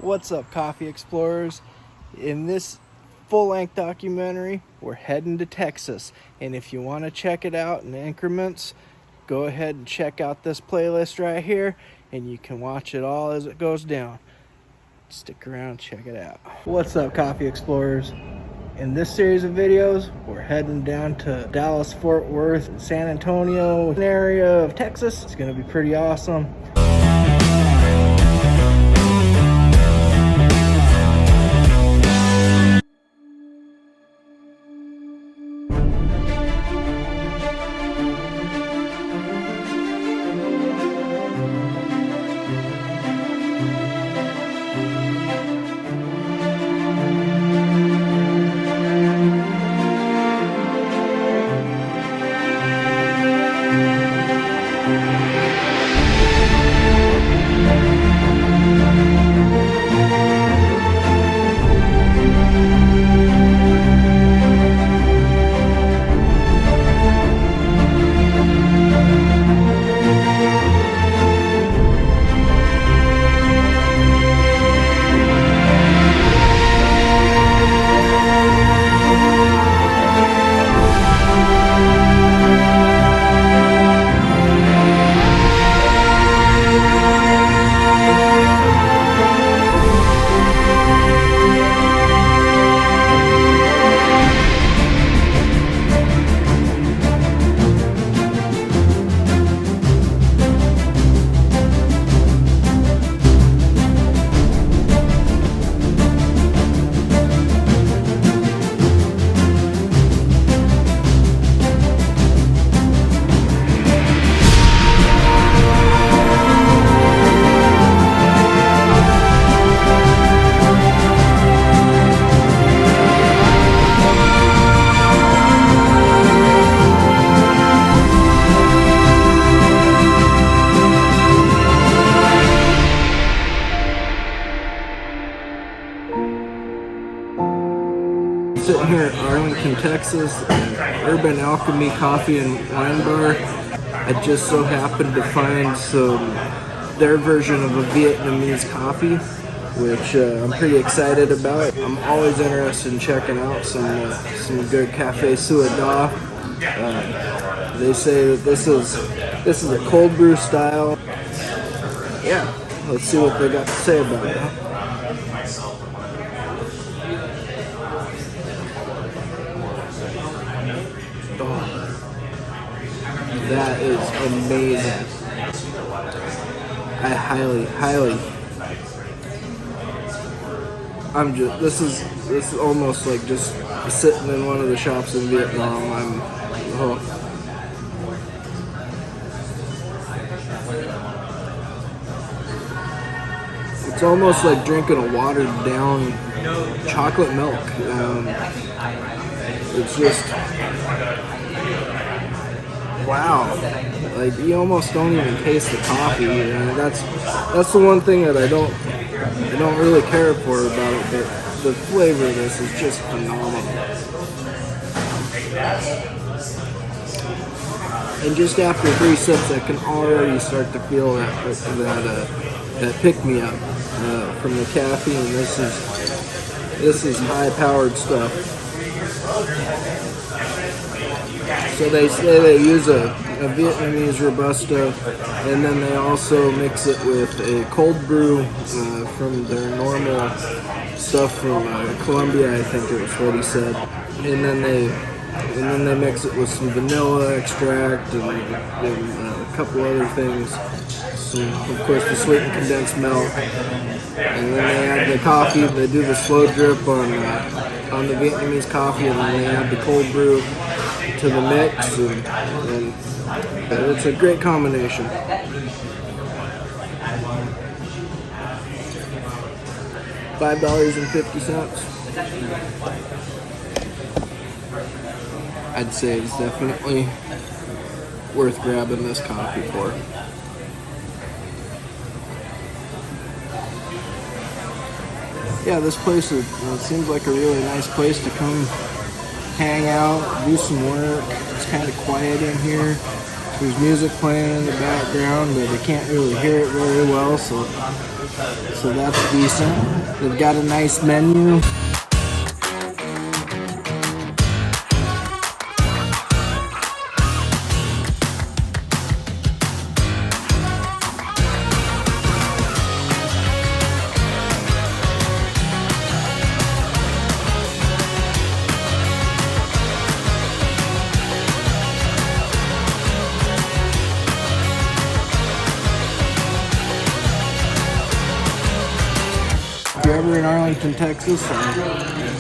What's up, coffee explorers? In this full-length documentary, we're heading to Texas, and if you want to check it out in increments, go ahead and check out this playlist right here, and you can watch it all as it goes down. Stick around, check it out. What's up, coffee explorers? In this series of videos, we're heading down to Dallas, Fort Worth, and San Antonio area of Texas. It's gonna be pretty awesome. Sitting here at Arlington, Texas, Urban Alchemy Coffee and Wine Bar. I just so happened to find their version of a Vietnamese coffee, which I'm pretty excited about. I'm always interested in checking out some good Cafe Sua Da. They say that this is a cold brew style. Yeah, let's see what they got to say about it. That is amazing. I highly. This is almost like just sitting in one of the shops in Vietnam. It's almost like drinking a watered down chocolate milk. It's just, wow, like you almost don't even taste the coffee. That's the one thing that I don't really care for about it, but the flavor of this is just phenomenal. And just after 3 sips, I can already start to feel that pick me up from the caffeine. This is high powered stuff. So they say they use a Vietnamese Robusta, and then they also mix it with a cold brew from their normal stuff from Colombia, I think it was what he said. And then they mix it with some vanilla extract and a couple other things. Of course, the sweetened condensed milk. And then they add the coffee. They do the slow drip on the Vietnamese coffee, and then they add the cold brew to the mix, and it's a great combination. $5.50. I'd say it's definitely worth grabbing this coffee for. Yeah, this place seems like a really nice place to come hang out, do some work. It's kind of quiet in here. There's music playing in the background, but you can't really hear it very well, so so that's decent. They've got a nice menu. If you're ever in Arlington, Texas,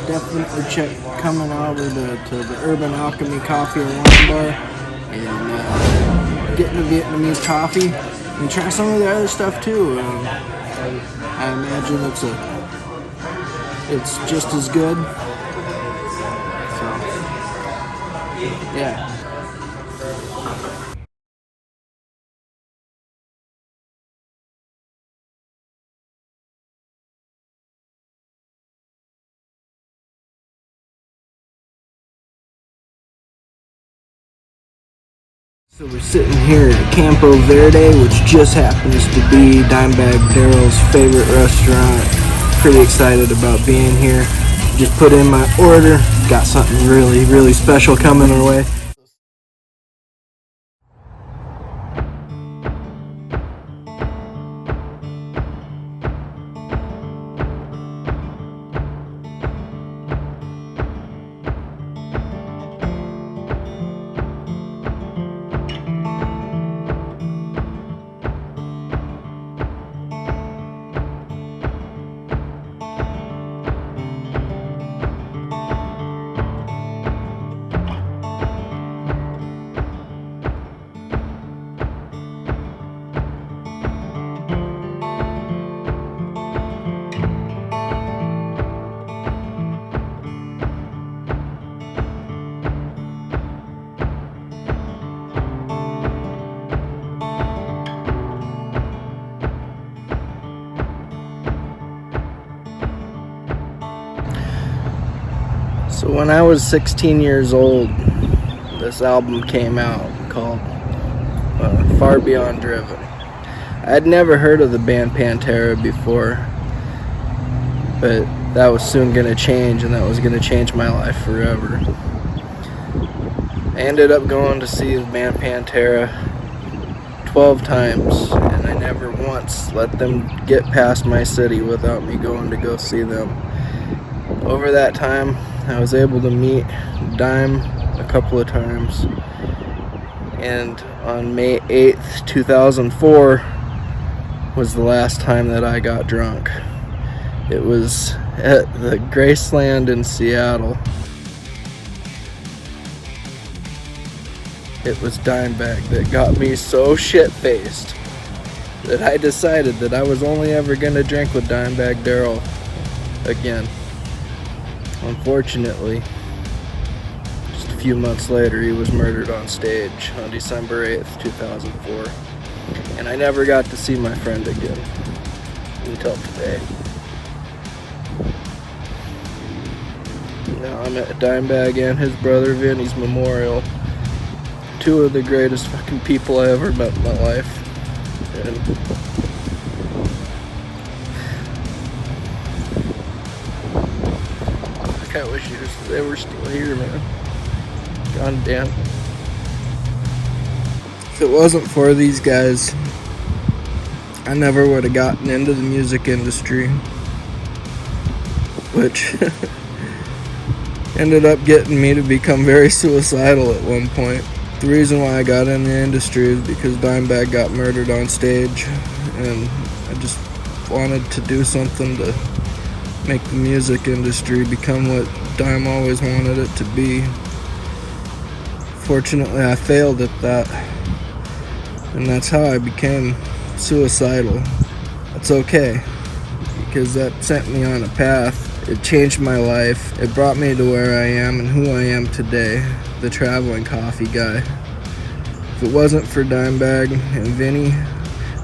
definitely check coming over to the Urban Alchemy Coffee and Wine Bar and getting a Vietnamese coffee and try some of the other stuff too. I imagine it's just as good. So, yeah. So we're sitting here at Campo Verde, which just happens to be Dimebag Darrell's favorite restaurant. Pretty excited about being here. Just put in my order. Got something really, really special coming our way. So when I was 16 years old, this album came out called Far Beyond Driven. I'd never heard of the band Pantera before, but that was soon going to change, and that was going to change my life forever. I ended up going to see the band Pantera 12 times, and I never once let them get past my city without me going to go see them. Over that time, I was able to meet Dime a couple of times, and on May 8th, 2004 was the last time that I got drunk. It was at the Graceland in Seattle. It was Dimebag that got me so shit-faced that I decided that I was only ever going to drink with Dimebag Darrell again. Unfortunately, just a few months later, he was murdered on stage on December 8th, 2004. And I never got to see my friend again until today. Now I'm at Dimebag and his brother Vinny's memorial. Two of the greatest fucking people I ever met in my life. And I wish they were still here, man. God damn. If it wasn't for these guys, I never would have gotten into the music industry, which ended up getting me to become very suicidal at one point. The reason why I got in the industry is because Dimebag got murdered on stage, and I just wanted to do something to make the music industry become what Dime always wanted it to be. Fortunately, I failed at that, and that's how I became suicidal. It's okay, because that sent me on a path. It changed my life. It brought me to where I am and who I am today, the traveling coffee guy. If it wasn't for Dimebag and Vinny,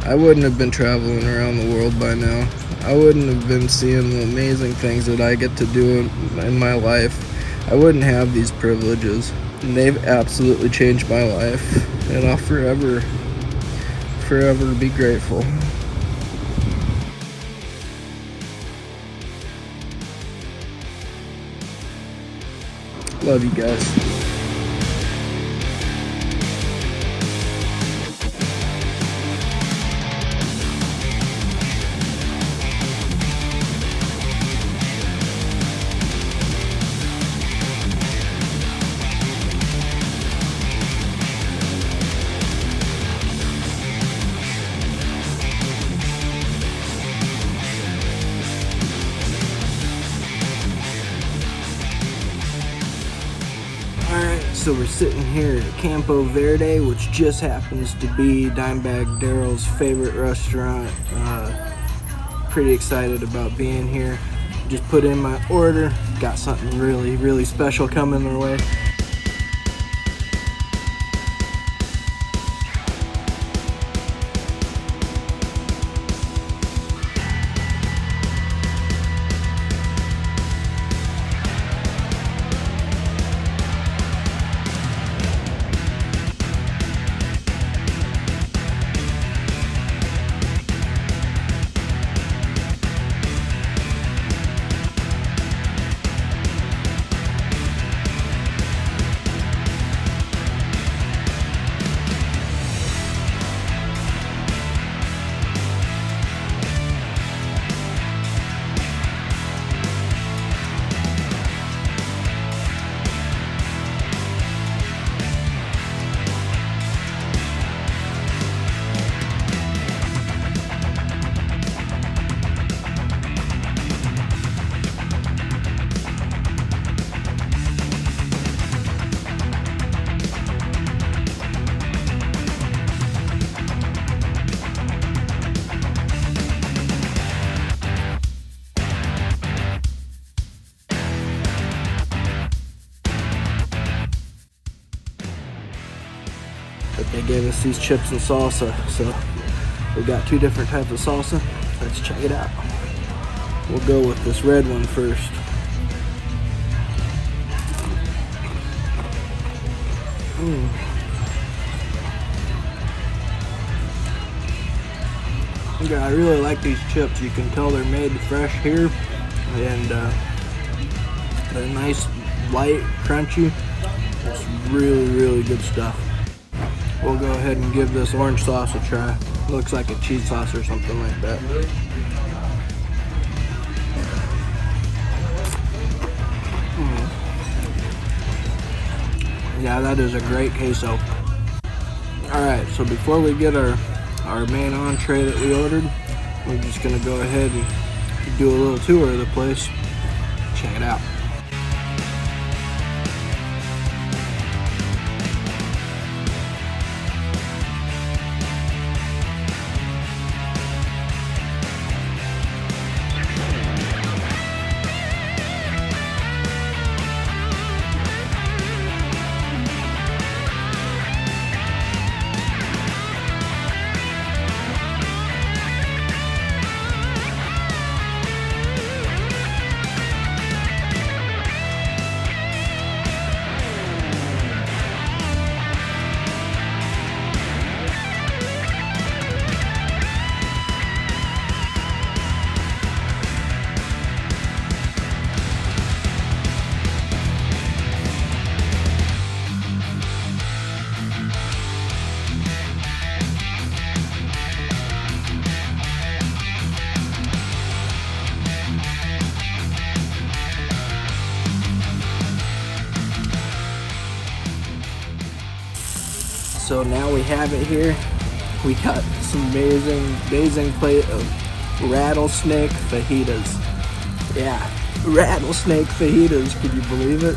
I wouldn't have been traveling around the world by now. I wouldn't have been seeing the amazing things that I get to do in my life. I wouldn't have these privileges. And they've absolutely changed my life. And I'll forever be grateful. Love you guys. So we're sitting here at Campo Verde, which just happens to be Dimebag Daryl's favorite restaurant. Pretty excited about being here. Just put in my order. Got something really, really special coming our way. But they gave us these chips and salsa, so we got 2 different types of salsa. Let's check it out. We'll go with this red one first. Yeah, I really like these chips. You can tell they're made fresh here, and they're nice, light, crunchy. It's really, really good stuff. We'll go ahead and give this orange sauce a try. Looks like a cheese sauce or something like that. Yeah, that is a great queso. Alright, so before we get our main entree that we ordered, we're just gonna go ahead and do a little tour of the place. Check it out. So now we have it here. We got some amazing plate of rattlesnake fajitas. Yeah, rattlesnake fajitas, can you believe it?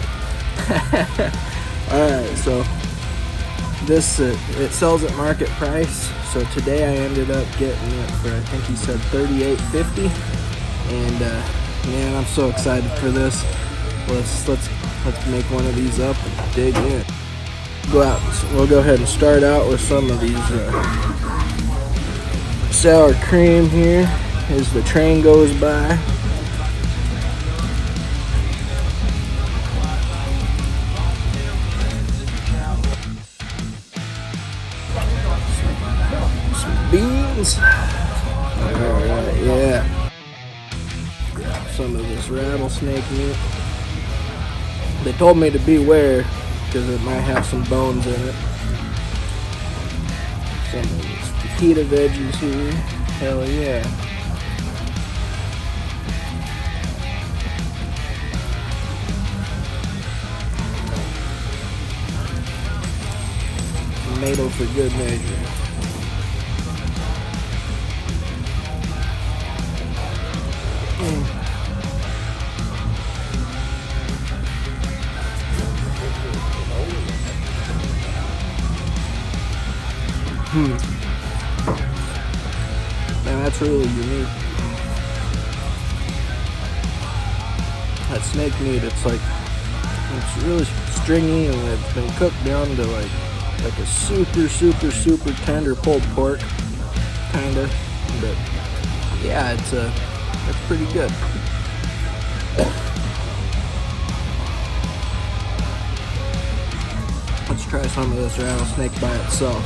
Alright, so this, it sells at market price. So today I ended up getting it for, I think he said $38.50. And man, I'm so excited for this. Let's make one of these up and dig in. We'll go ahead and start out with some of these sour cream here as the train goes by. Some beans. Alright, yeah. Grab some of this rattlesnake meat. They told me to beware because it might have some bones in it. Some of these fajita veggies here. Hell yeah. Tomato for good measure. Man, that's really unique. That snake meat, it's really stringy, and it's been cooked down to like a super tender pulled pork, kinda. But yeah, it's pretty good. Let's try some of this rattlesnake by itself.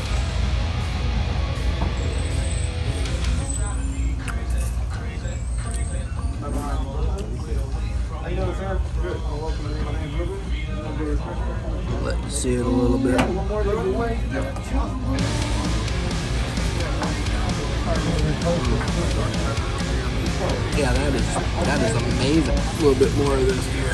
Let you see it a little bit. Yeah, that is amazing. A little bit more of this here.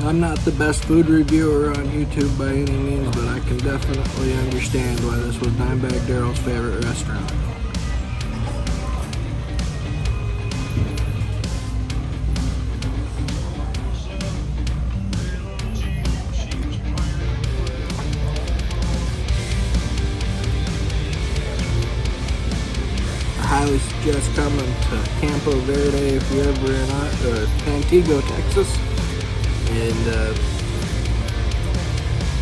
I'm not the best food reviewer on YouTube by any means, but I can definitely understand why this was Dimebag Darrell's favorite restaurant. I highly suggest coming to Campo Verde if you're ever in Antigo, Texas. And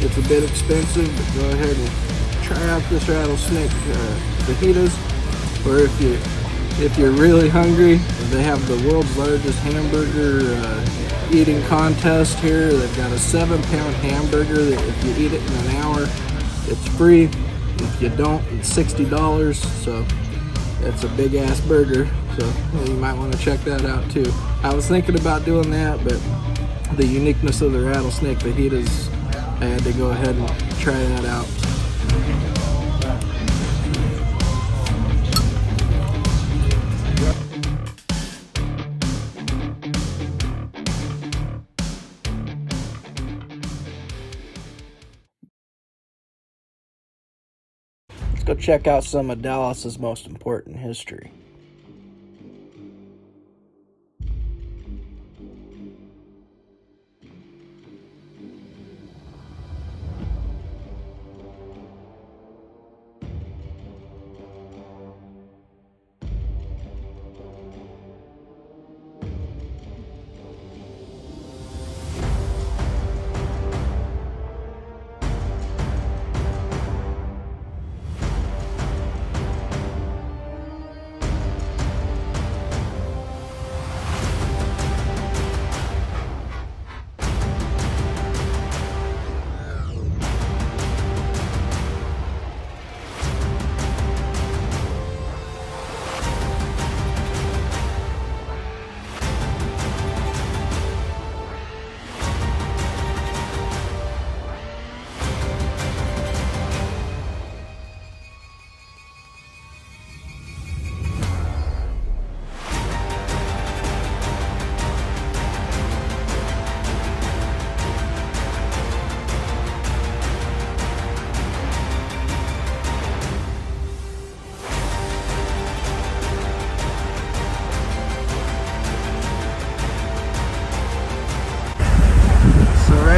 it's a bit expensive, but go ahead and try out this rattlesnake fajitas. Or if you're really hungry, they have the world's largest hamburger eating contest here. They've got a 7-pound hamburger that if you eat it in an hour, it's free. If you don't, it's $60. So it's a big ass burger. So you might want to check that out too. I was thinking about doing that, but the uniqueness of the rattlesnake fajitas, I had to go ahead and try that out. Let's go check out some of Dallas's most important history.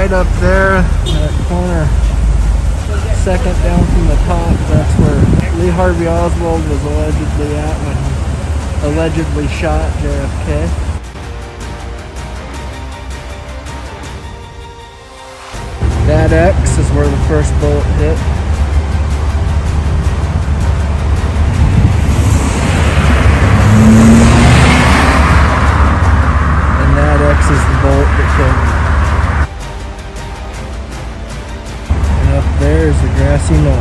Right up there, that corner, second down from the top, that's where Lee Harvey Oswald was allegedly at when he allegedly shot JFK. That X is where the first bullet hit. And that X is the bullet that killed him. cappuccino.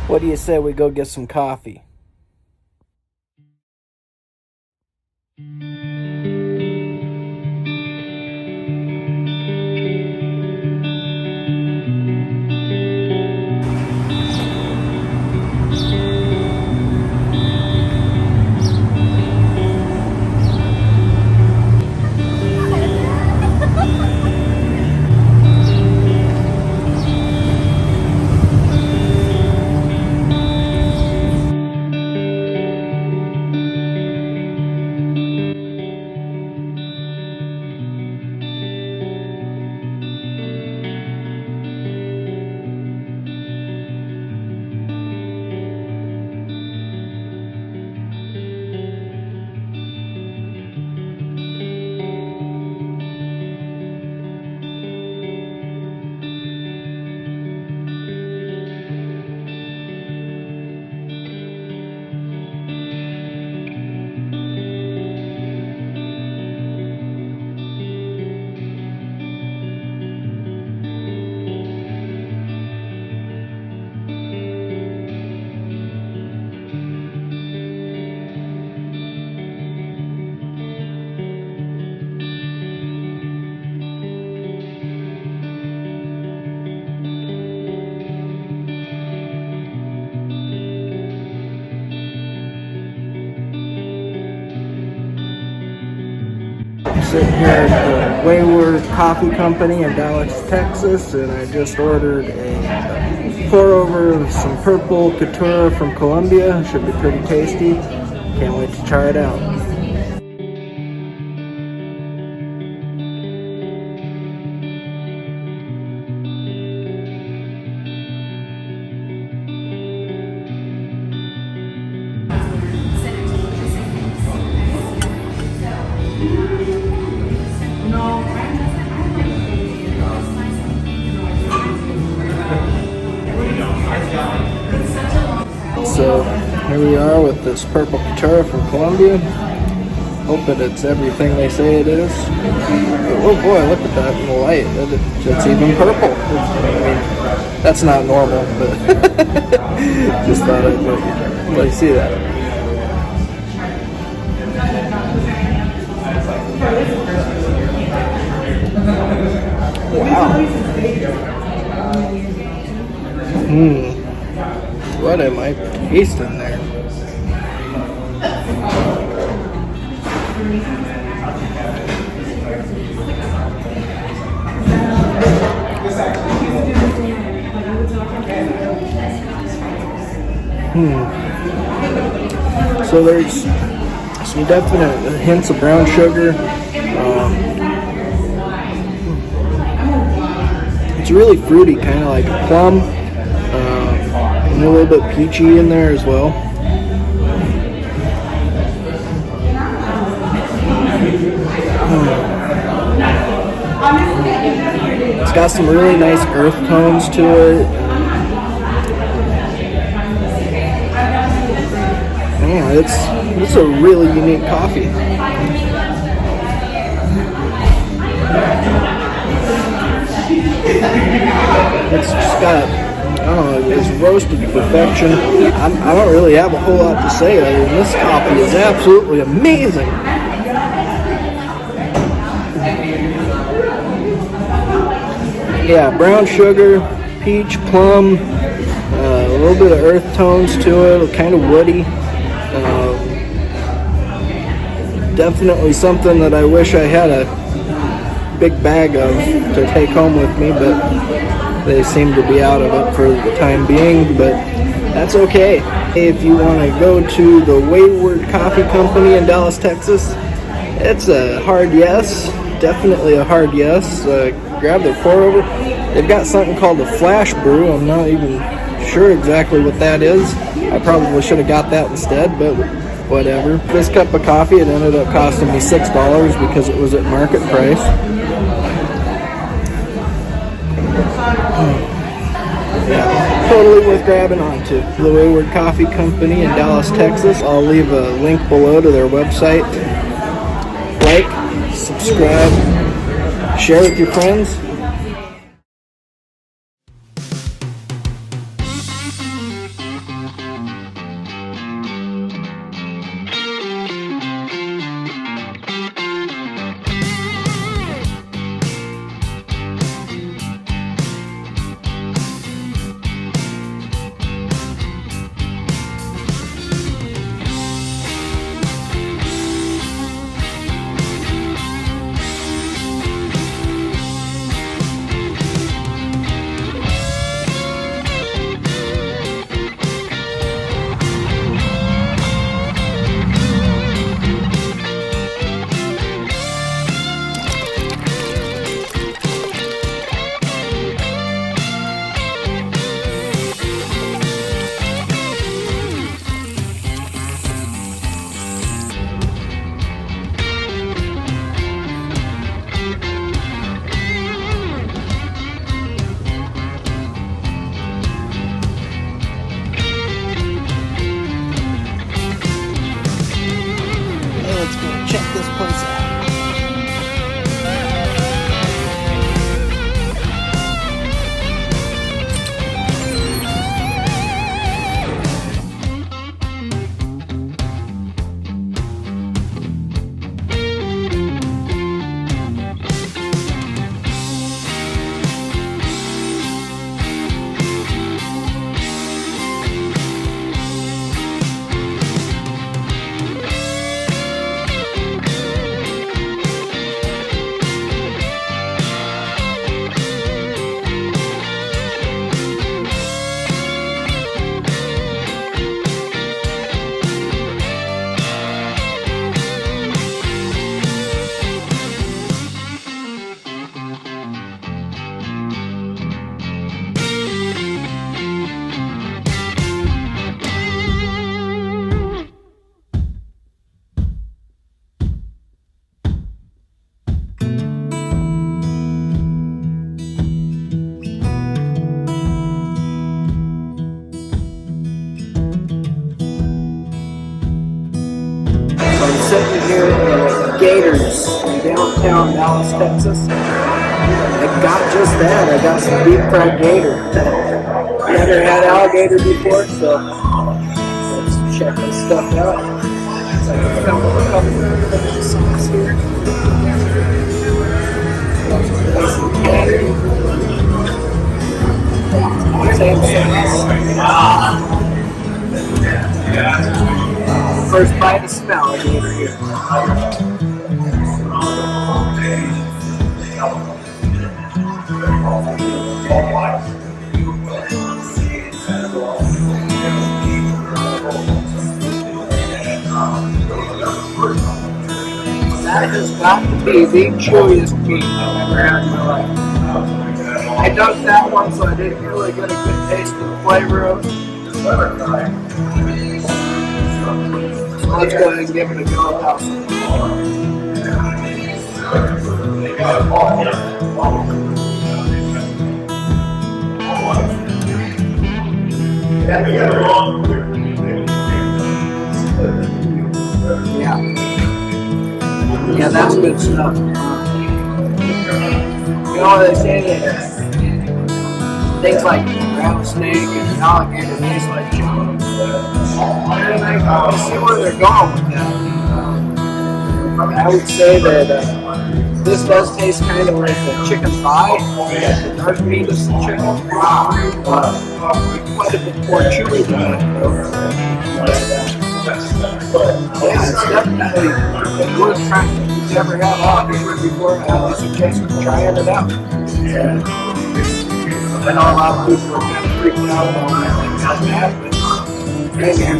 What do you say we go get some coffee? I'm sitting here at the Wayward Coffee Company in Dallas, Texas, and I just ordered a pour-over of some purple Couture from Colombia. Should be pretty tasty. Can't wait to try it out. So here we are with this purple Couture from Colombia. Hoping it's everything they say it is. Oh boy, look at that in the light. It's even purple. I mean, that's not normal, but just thought I'd let you see that. Wow. What am I tasting there? So there's some definite hints of brown sugar. It's really fruity, kind of like a plum. And a little bit peachy in there as well. It's got some really nice earth tones to it. Man, it's a really unique coffee. It's just got, I don't know, it's roasted to perfection. I don't really have a whole lot to say other than this coffee is absolutely amazing. Yeah, brown sugar, peach, plum, a little bit of earth tones to it, kind of woody. Definitely something that I wish I had a big bag of to take home with me, but they seem to be out of it for the time being, but that's okay. If you want to go to the Wayward Coffee Company in Dallas, Texas, it's a hard yes, definitely a hard yes. Grab their pour over. They've got something called a flash brew. I'm not even sure exactly what that is. I probably should have got that instead, but whatever. This cup of coffee, it ended up costing me $6 because it was at market price. Yeah, totally worth grabbing onto. The Wayward Coffee Company in Dallas, Texas. I'll leave a link below to their website. Like, subscribe, share with your friends. Let's go check this place out. I'm sitting here at Gators in downtown Dallas, Texas. I got just that. I got some deep fried gator. Never had alligator before, so let's check this stuff out. So I can come with a couple of sauce here. Same sauce. First bite of smell alligator here. That has got to be the chewiest meat I've ever had in my life. I dunked that one so I didn't really get a good taste of the flavor of it. So let's go ahead and give it a go now. Yeah, that's good stuff. You know what they say that things like rattlesnake and alligator taste like chicken. I see where they're going with that. I would say that this does taste kind of like the chicken thigh, the dark meat of the chicken. Quite a bit more chewy than that, though. Yeah, it's definitely worth trying. If you've never had alligator before, I highly suggest trying it out. I know a lot of people are kind of freaking out about that, but hey man,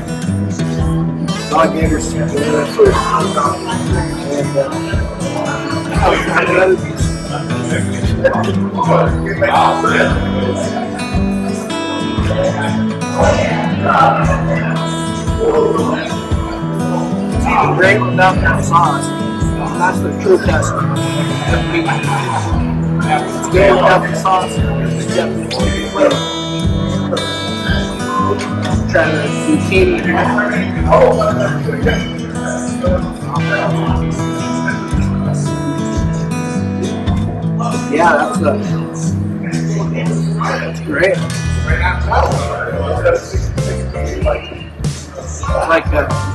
alligators seem to be good food. It's even great without that sauce. That's the true test of meat. It's good without the sauce. It's definitely good. Try the zucchini here. Yeah, that's great. It's like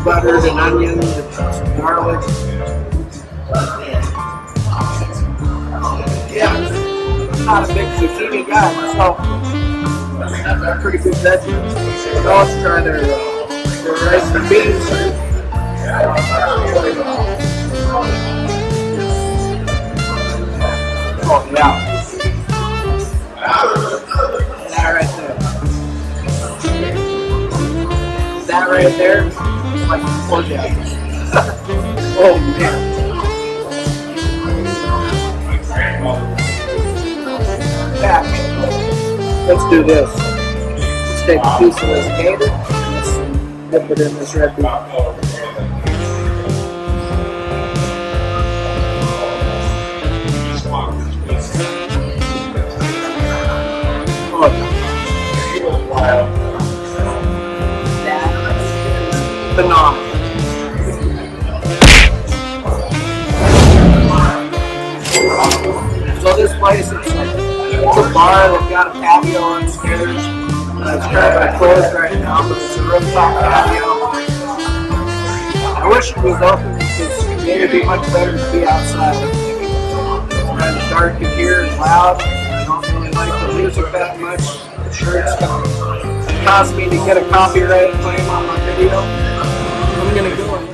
buttered and onion and some garlic. Yeah, I'm not a big zucchini guy myself. They're pretty good veggies. But let's try their rice and beans. Oh yeah. That right there. That right there is like pork belly. Oh man. Yeah. Let's do this. Let's take a piece of this gator and let's dip it in this red bean. Oh, that's phenomenal. So this place, it's a bar. They've got a patio upstairs. It's currently closed right now, but it's a rooftop patio. I wish it was open because it'd be much better to be outside. It's kind of dark in here and loud. I don't really like the music that much. I'm sure it's going to cost me to get a copyright claim on my video. I'm going to go and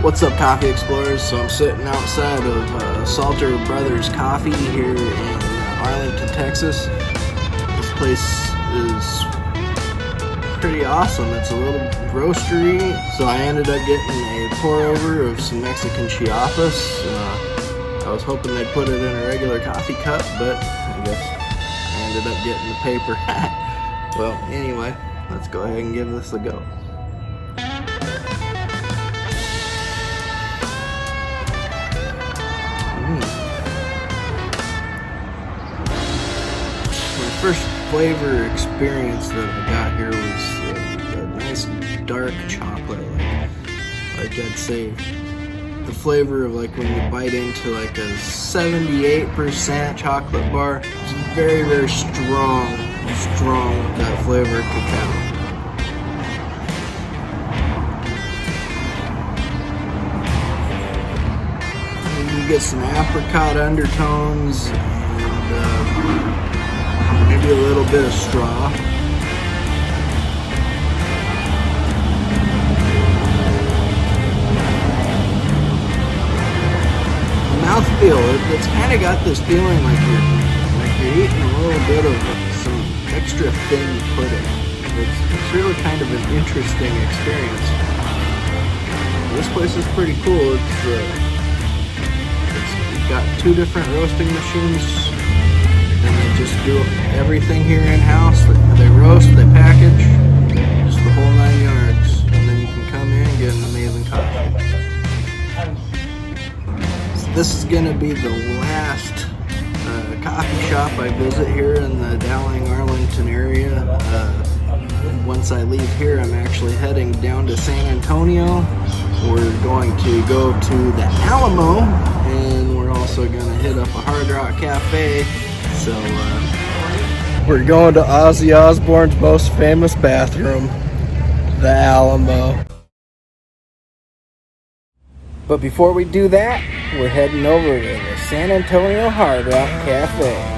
What's up, Coffee Explorers? So I'm sitting outside of Salter Brothers Coffee here in Arlington, Texas. This place is pretty awesome. It's a little roastery, so I ended up getting a pour over of some Mexican Chiapas. I was hoping they'd put it in a regular coffee cup, but I guess I ended up getting the paper. Well, anyway, let's go ahead and give this a go. My first flavor experience that I got here was a nice dark chocolate, like I'd say the flavor of like when you bite into like a 78% chocolate bar. It's very, very strong with that flavor of cacao. You get some apricot undertones and maybe a little bit of straw. The mouthfeel, it's kind of got this feeling like you're eating a little bit of some extra thin pudding. It's really kind of an interesting experience. This place is pretty cool. It's got 2 different roasting machines, and they just do everything here in-house. They roast, they package, just the whole 9 yards, and then you can come in and get an amazing coffee. So this is going to be the last coffee shop I visit here in the Dowling, Arlington area. Once I leave here, I'm actually heading down to San Antonio. We're going to go to the Alamo, and we're also going to hit up a Hard Rock Cafe. So we're going to Ozzy Osbourne's most famous bathroom, the Alamo. But before we do that, we're heading over to the San Antonio Hard Rock Cafe.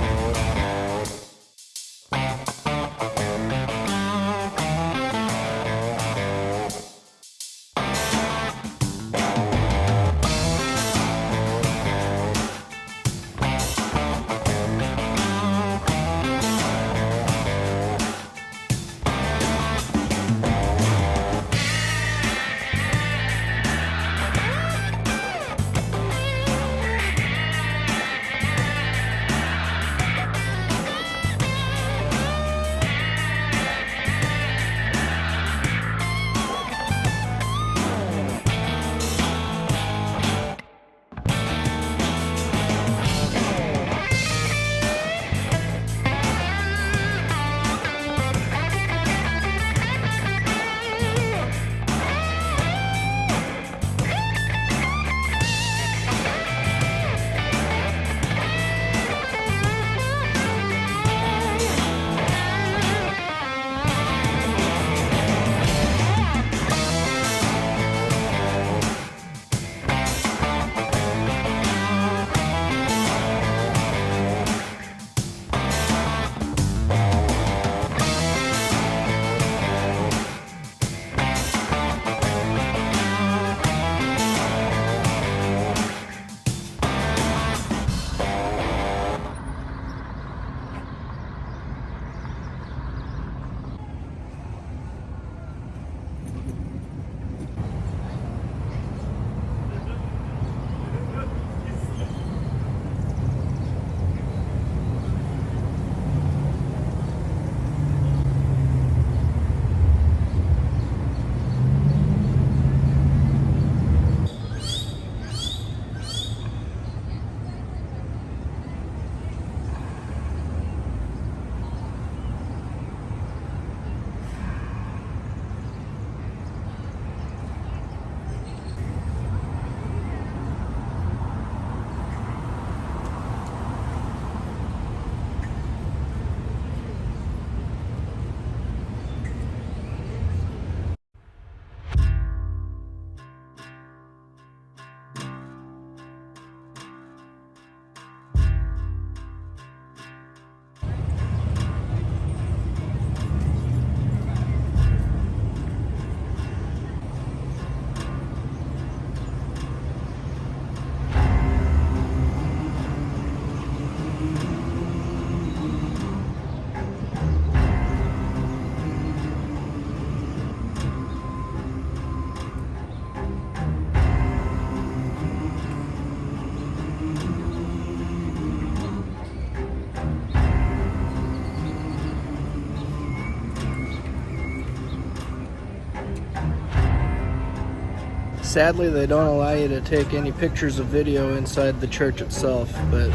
Sadly, they don't allow you to take any pictures of video inside the church itself, but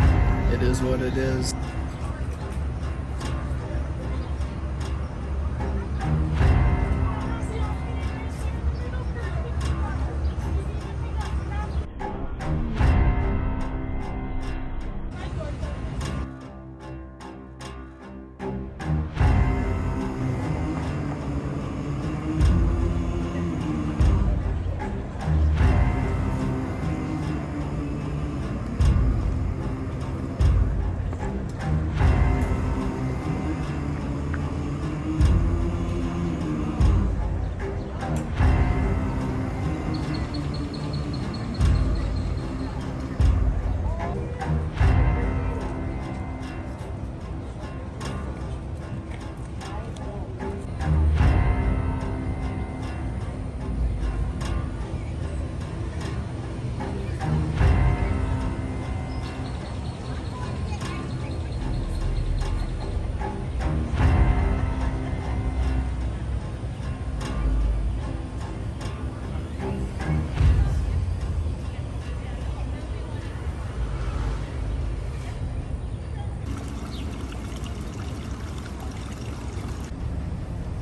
it is what it is.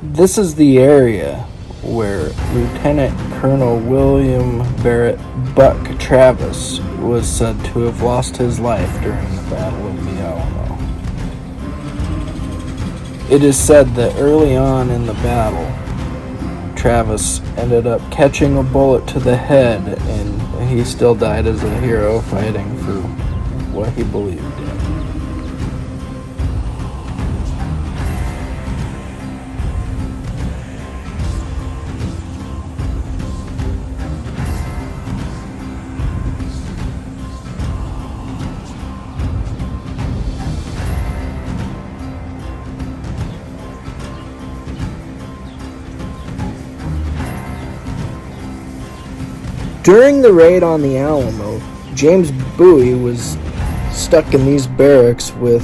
This is the area where Lieutenant Colonel William Barrett Buck Travis was said to have lost his life during the Battle of the Alamo. It is said that early on in the battle, Travis ended up catching a bullet to the head, and he still died as a hero fighting for what he believed in. During the raid on the Alamo, James Bowie was stuck in these barracks with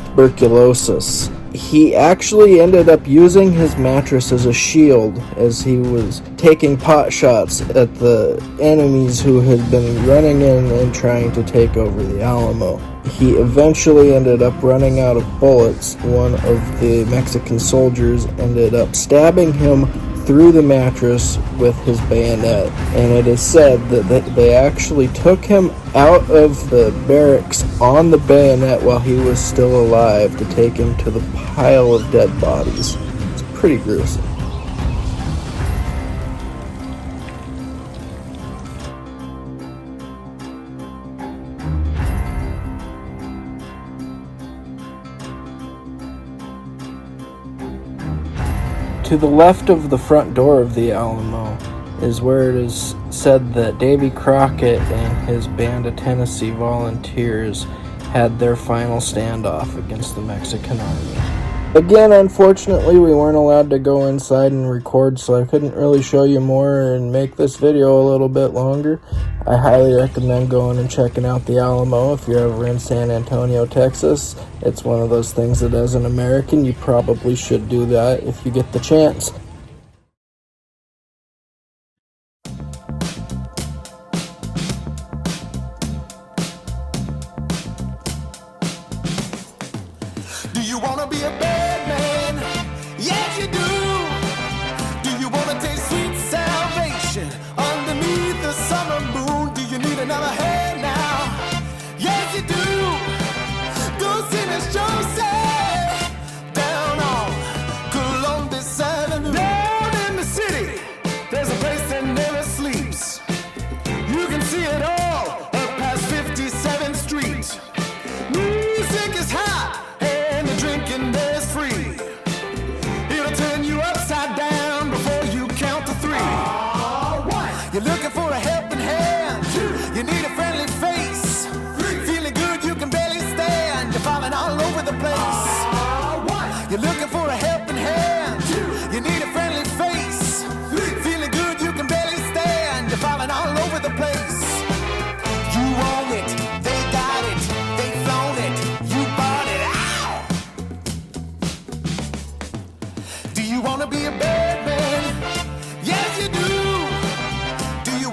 tuberculosis. He actually ended up using his mattress as a shield as he was taking pot shots at the enemies who had been running in and trying to take over the Alamo. He eventually ended up running out of bullets. One of the Mexican soldiers ended up stabbing him through the mattress with his bayonet, and it is said that they actually took him out of the barracks on the bayonet while he was still alive to take him to the pile of dead bodies. It's pretty gruesome. To the left of the front door of the Alamo is where it is said that Davy Crockett and his band of Tennessee Volunteers had their final standoff against the Mexican army. Again, unfortunately, we weren't allowed to go inside and record, so I couldn't really show you more and make this video a little bit longer. I highly recommend going and checking out the Alamo if you're ever in San Antonio, Texas. It's one of those things that as an American, you probably should do that if you get the chance. Do you want to be a bad man? Yes, you do. Do you want to taste sweet salvation underneath the summer moon? Do you need another hand now? Yes, you do. Go see Miss Joseph down on Columbus Avenue. Down in the city, there's a place that never sleeps. You can see it all up past 57th Street. Music is hot. Drinking there's free. It'll turn you upside down before you count to three. One. You're looking for a helping hand. Two. You need a friendly face. Three. Feeling good, you can barely stand. You're falling all over the place. One. You're looking for a helping hand. Two. You need a friendly face. Three. Feeling good, you can barely stand. You're falling all over the place. You own it. They got it. They flown it. You bought it. Do you want to be a bad man? Yes, you do. Do you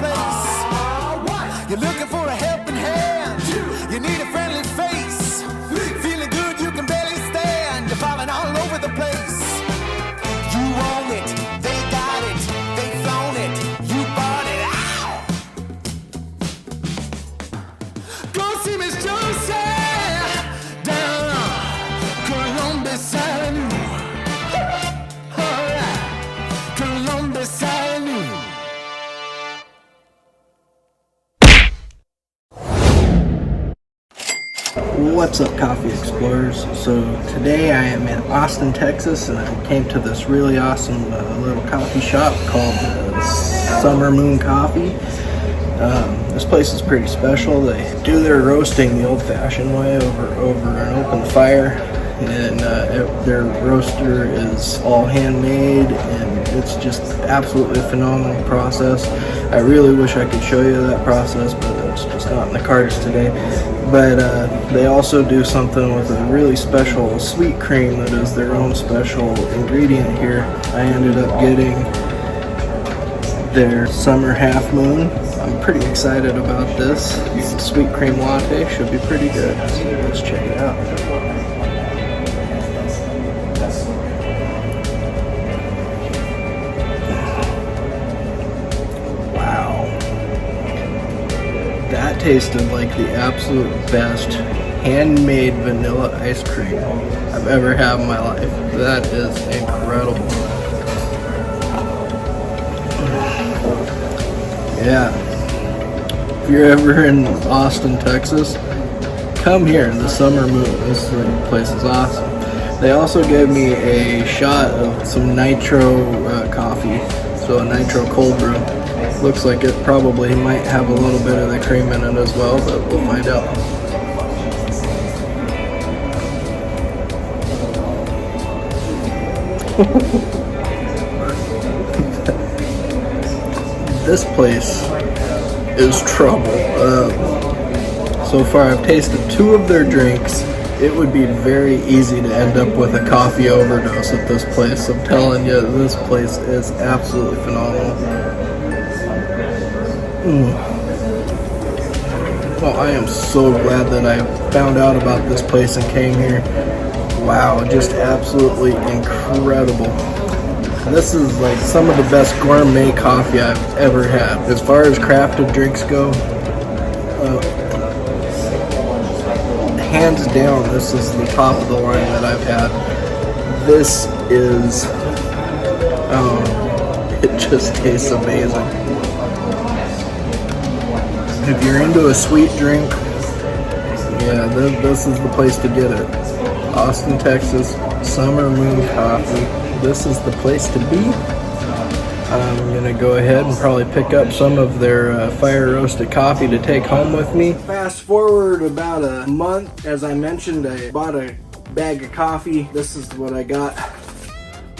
place. You're looking for a helping hand. You need a friendly face. Feeling good, you can barely stand. You're falling all over the place. You own it, they got it, they flown it, you bought it. Ow! Go see Miss Josie down on Columbus Avenue. Alright, Columbus Avenue. What's up, coffee explorers? So today I am in Austin, Texas, and I came to this really awesome little coffee shop called Summer Moon Coffee. This place is pretty special. They do their roasting the old-fashioned way over an open fire, and their roaster is all handmade, and it's just absolutely a phenomenal process. I really wish I could show you that process, but it's just not in the cards today. But they also do something with a really special sweet cream that is their own special ingredient here. I ended up getting their Summer Half Moon. I'm pretty excited about this. It's a sweet cream latte, should be pretty good. So let's check it out. That tasted like the absolute best handmade vanilla ice cream I've ever had in my life. That is incredible. Yeah. If you're ever in Austin, Texas, come here. The Summer Moon. This place is awesome. They also gave me a shot of some nitro coffee, so a nitro cold brew. Looks like it probably might have a little bit of the cream in it as well, but we'll find out. This place is trouble. So far I've tasted 2 of their drinks. It would be very easy to end up with a coffee overdose at this place. I'm telling you, this place is absolutely phenomenal. Well, I am so glad that I found out about this place and came here. Wow, just absolutely incredible. This is like some of the best gourmet coffee I've ever had. As far as crafted drinks go, hands down, this is the top of the line that I've had. This is, it just tastes amazing. If you're into a sweet drink, yeah, this is the place to get it. Austin, Texas, Summer Moon Coffee. This is the place to be. I'm gonna go ahead and probably pick up some of their fire roasted coffee to take home with me. Fast forward about a month, as I mentioned, I bought a bag of coffee. This is what I got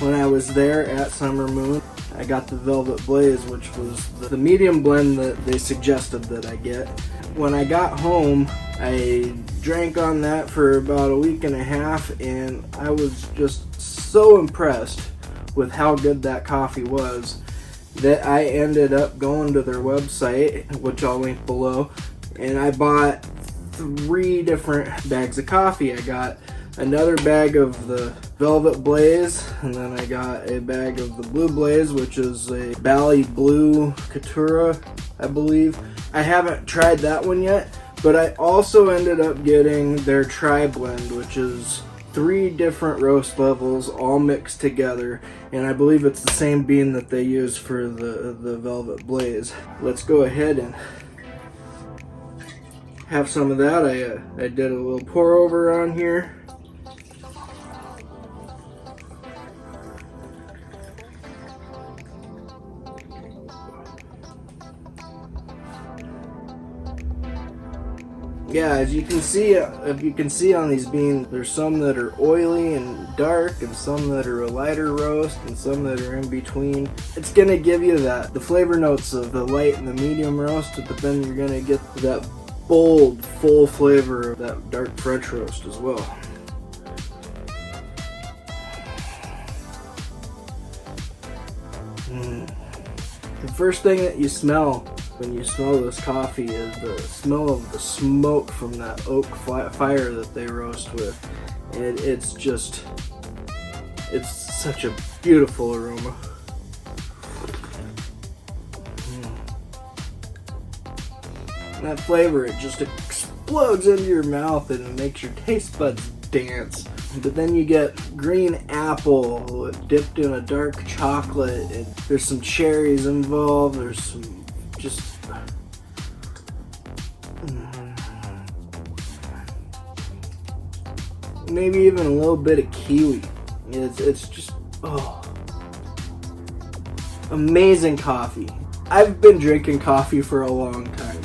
when I was there at Summer Moon. I got the Velvet Blaze, which was the medium blend that they suggested that I get. When I got home, I drank on that for about a week and a half, and I was just so impressed with how good that coffee was that I ended up going to their website, which I'll link below, and I bought 3 different bags of coffee. I got another bag of the Velvet Blaze, and then I got a bag of the Blue Blaze, which is a Bali Blue Caturra, I believe. I haven't tried that one yet, but I also ended up getting their Tri Blend, which is 3 different roast levels all mixed together, and I believe it's the same bean that they use for the Velvet Blaze. Let's go ahead and have some of that. I did a little pour over on here. Yeah, as you can see, if you can see on these beans, there's some that are oily and dark, and some that are a lighter roast, and some that are in between. It's gonna give you the flavor notes of the light and the medium roast, but then you're gonna get that bold, full flavor of that dark French roast as well. The first thing that you smell When you smell this coffee is the smell of the smoke from that oak fire that they roast with. And it's such a beautiful aroma. That flavor, it just explodes into your mouth and it makes your taste buds dance. But then you get green apple dipped in a dark chocolate, and there's some cherries involved, there's some just maybe even a little bit of kiwi. It's just amazing coffee. I've been drinking coffee for a long time,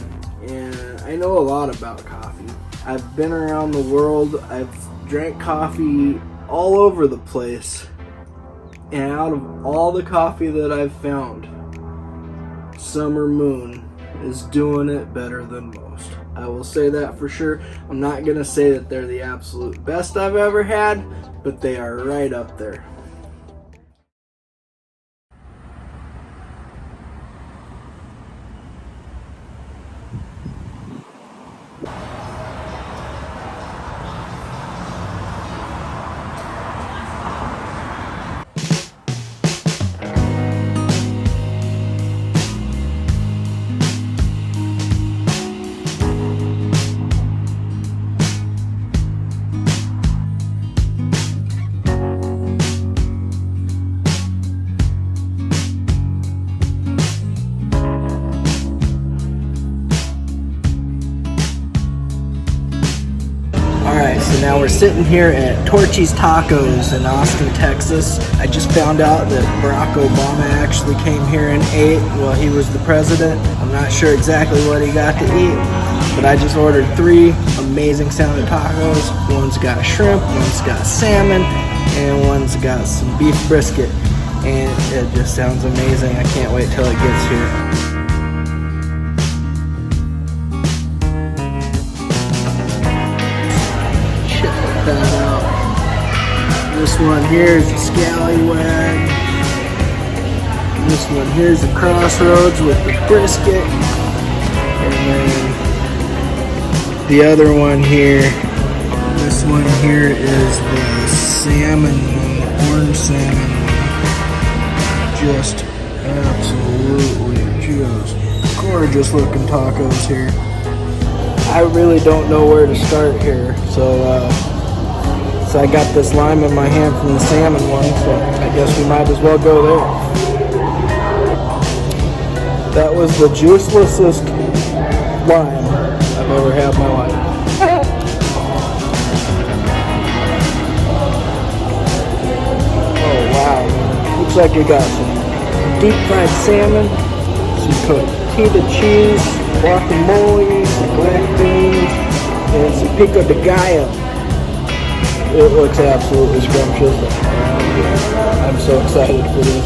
and I know a lot about coffee. I've been around the world. I've drank coffee all over the place, and out of all the coffee that I've found, Summer Moon is doing it better than most. I will say that for sure. I'm not gonna say that they're the absolute best I've ever had, but they are right up there. So now we're sitting here at Torchy's Tacos in Austin, Texas. I just found out that Barack Obama actually came here and ate while he was the president. I'm not sure exactly what he got to eat, but I just ordered 3 amazing sounding tacos. One's got shrimp, one's got salmon, and one's got some beef brisket. And it just sounds amazing. I can't wait till it gets here. That out. This one here is a scallywag. This one here is a crossroads with the brisket. And then the other one here, this one here is the salmon one, the orange salmon one. Just absolutely just gorgeous looking tacos here. I really don't know where to start here, so I got this lime in my hand from the salmon one, so I guess we might as well go there. That was the juicelessest lime I've ever had in my life. Oh wow, looks like you got some deep fried salmon, some cotija cheese, guacamole, some black beans, and some pico de gallo. It looks absolutely scrumptious. I'm so excited for this.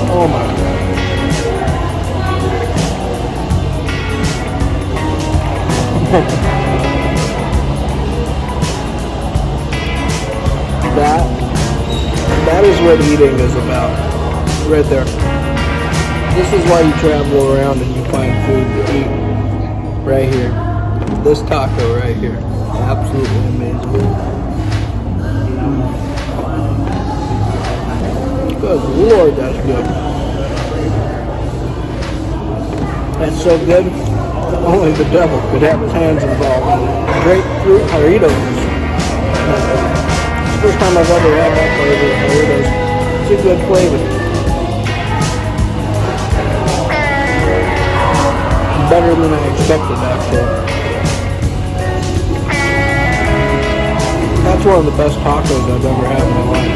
Oh my god. That is what eating is about. Right there. This is why you travel around and you find food to eat. Right here. This taco right here. Absolutely amazing. Good Lord, that's good. That's so good, only the devil could have his hands involved. Grapefruit Doritos. It's the first time I've ever had that flavor of Doritos. It's a good flavor. Better than I expected, actually. That's one of the best tacos I've ever had in my life.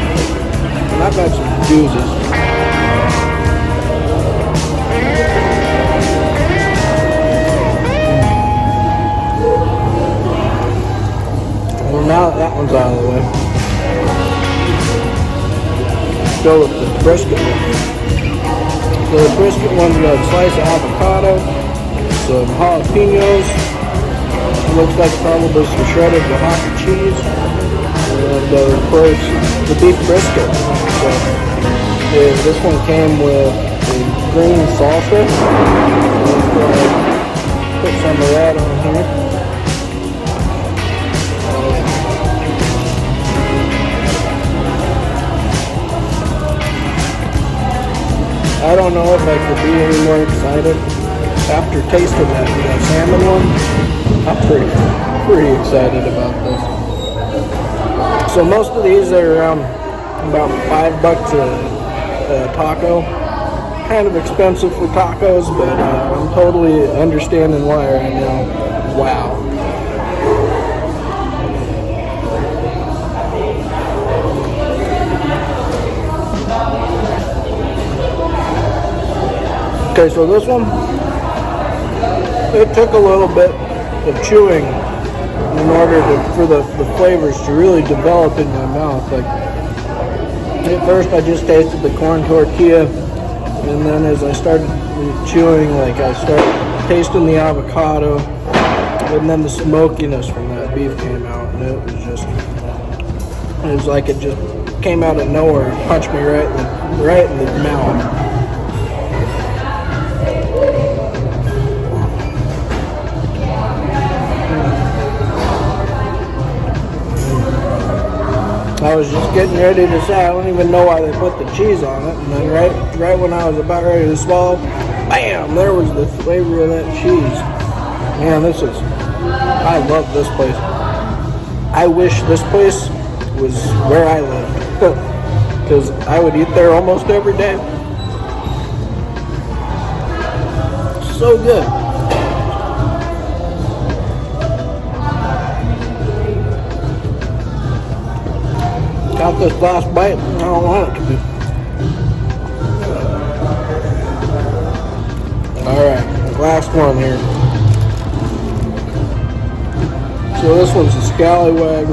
And I've had some doozies. Well, now that that one's out of the way, let's go with the brisket one. So the brisket one's got a slice of avocado, some jalapenos, it looks like probably some shredded Oaxaca cheese, And of course, the beef brisket. So, this one came with a green salsa. Let's go ahead and put some of that on here. I don't know if I could be any more excited after tasting that salmon one. I'm pretty excited about this. So most of these are around about $5 a taco. Kind of expensive for tacos, but I'm totally understanding why right now. Wow. Okay, so this one, it took a little bit of chewing in order for the flavors to really develop in my mouth. Like, at first I just tasted the corn tortilla, and then as I started chewing, like I started tasting the avocado, and then the smokiness from that beef came out, and it was like it just came out of nowhere and punched me right in the mouth. I was just getting ready to say, I don't even know why they put the cheese on it, and then right when I was about ready to swallow, bam, there was the flavor of that cheese. Man, I love this place. I wish this place was where I lived, because I would eat there almost every day. So good. Got this last bite, I don't want it to be. Alright, last one here. So this one's a scallywag.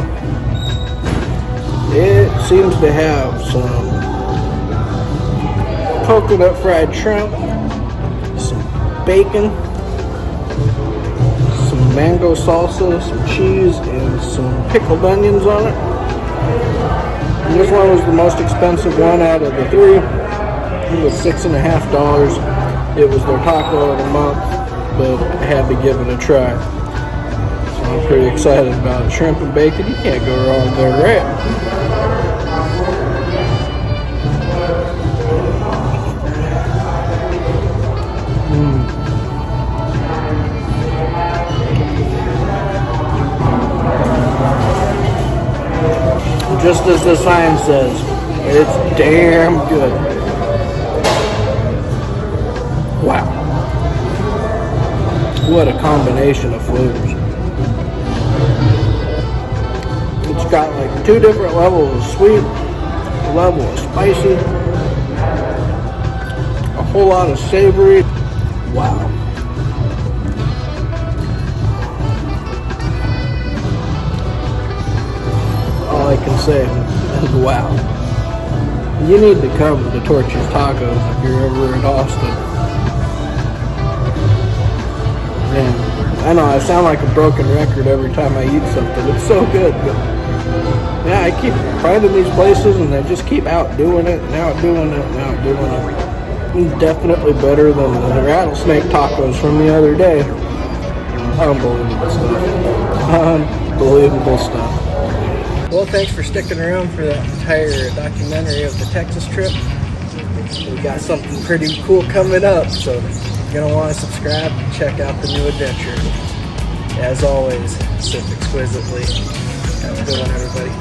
It seems to have some coconut fried shrimp, some bacon, some mango salsa, some cheese, and some pickled onions on it. And this one was the most expensive one out of the three. It was $6.50. It was their taco of the month, but I had to give it a try. So I'm pretty excited about it. Shrimp and bacon, you can't go wrong there, right? Just as the sign says, it's damn good. Wow. What a combination of flavors. It's got like 2 different levels of sweet, a level of spicy, a whole lot of savory. Wow. All I can say is wow. You need to come to Torchy's Tacos if you're ever in Austin. Man, I know I sound like a broken record every time I eat something. It's so good, but yeah, I keep finding these places and they just keep outdoing it and outdoing it and outdoing it. It's definitely better than the rattlesnake tacos from the other day. Unbelievable stuff. Unbelievable stuff. Well, thanks for sticking around for that entire documentary of the Texas trip. We got something pretty cool coming up, so you're going to want to subscribe and check out the new adventure. As always, sip exquisitely. Have a good one, everybody.